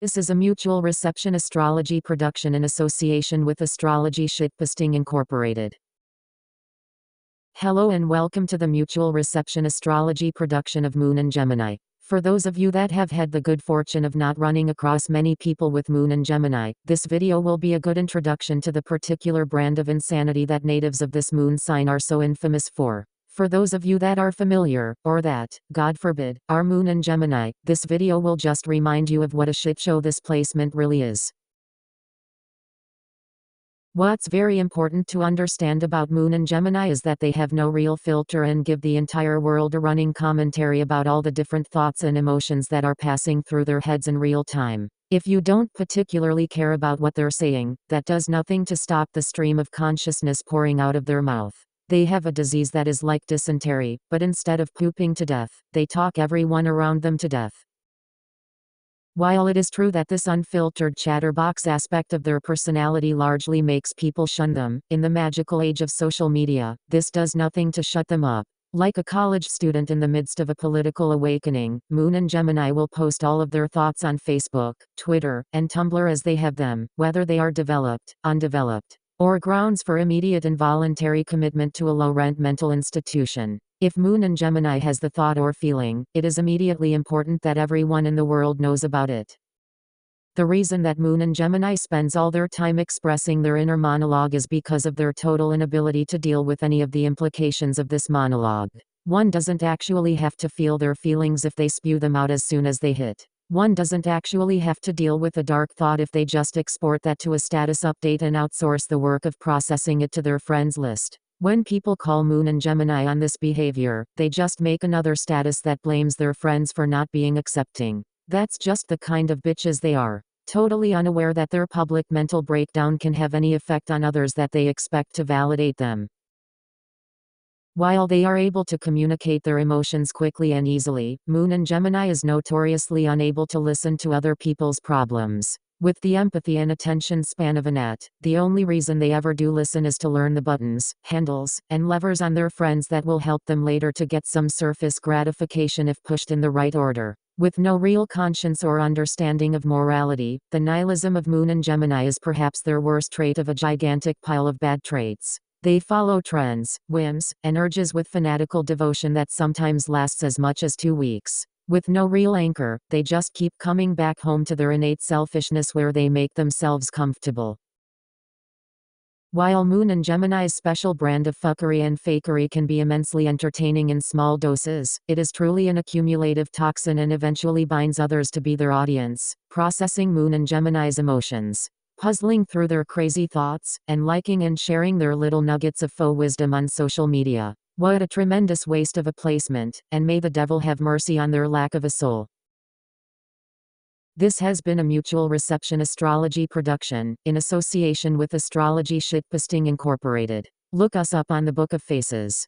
This is a mutual reception astrology production in association with Astrology Shitposting Incorporated. Hello and welcome to the mutual reception astrology production of Moon and Gemini. For those of you that have had the good fortune of not running across many people with Moon and Gemini, this video will be a good introduction to the particular brand of insanity that natives of this moon sign are so infamous for. For those of you that are familiar, or that, God forbid, are Moon and Gemini, this video will just remind you of what a shit show this placement really is. What's very important to understand about Moon and Gemini is that they have no real filter and give the entire world a running commentary about all the different thoughts and emotions that are passing through their heads in real time. If you don't particularly care about what they're saying, that does nothing to stop the stream of consciousness pouring out of their mouth. They have a disease that is like dysentery, but instead of pooping to death, they talk everyone around them to death. While it is true that this unfiltered chatterbox aspect of their personality largely makes people shun them, in the magical age of social media, this does nothing to shut them up. Like a college student in the midst of a political awakening, Moon and Gemini will post all of their thoughts on Facebook, Twitter, and Tumblr as they have them, whether they are developed, undeveloped, or grounds for immediate involuntary commitment to a low-rent mental institution. If Moon and Gemini has the thought or feeling, it is immediately important that everyone in the world knows about it. The reason that Moon and Gemini spends all their time expressing their inner monologue is because of their total inability to deal with any of the implications of this monologue. One doesn't actually have to feel their feelings if they spew them out as soon as they hit. One doesn't actually have to deal with a dark thought if they just export that to a status update and outsource the work of processing it to their friends list. When people call Moon and Gemini on this behavior, they just make another status that blames their friends for not being accepting. That's just the kind of bitches they are. Totally unaware that their public mental breakdown can have any effect on others that they expect to validate them. While they are able to communicate their emotions quickly and easily, Moon and Gemini is notoriously unable to listen to other people's problems. With the empathy and attention span of a gnat, the only reason they ever do listen is to learn the buttons, handles, and levers on their friends that will help them later to get some surface gratification if pushed in the right order. With no real conscience or understanding of morality, the nihilism of Moon and Gemini is perhaps their worst trait of a gigantic pile of bad traits. They follow trends, whims, and urges with fanatical devotion that sometimes lasts as much as 2 weeks. With no real anchor, they just keep coming back home to their innate selfishness where they make themselves comfortable. While Moon and Gemini's special brand of fuckery and fakery can be immensely entertaining in small doses, it is truly an accumulative toxin and eventually binds others to be their audience, processing Moon and Gemini's emotions, puzzling through their crazy thoughts, and liking and sharing their little nuggets of faux wisdom on social media. What a tremendous waste of a placement, and may the devil have mercy on their lack of a soul. This has been a mutual reception astrology production, in association with Astrology Shitposting Incorporated. Look us up on the Book of Faces.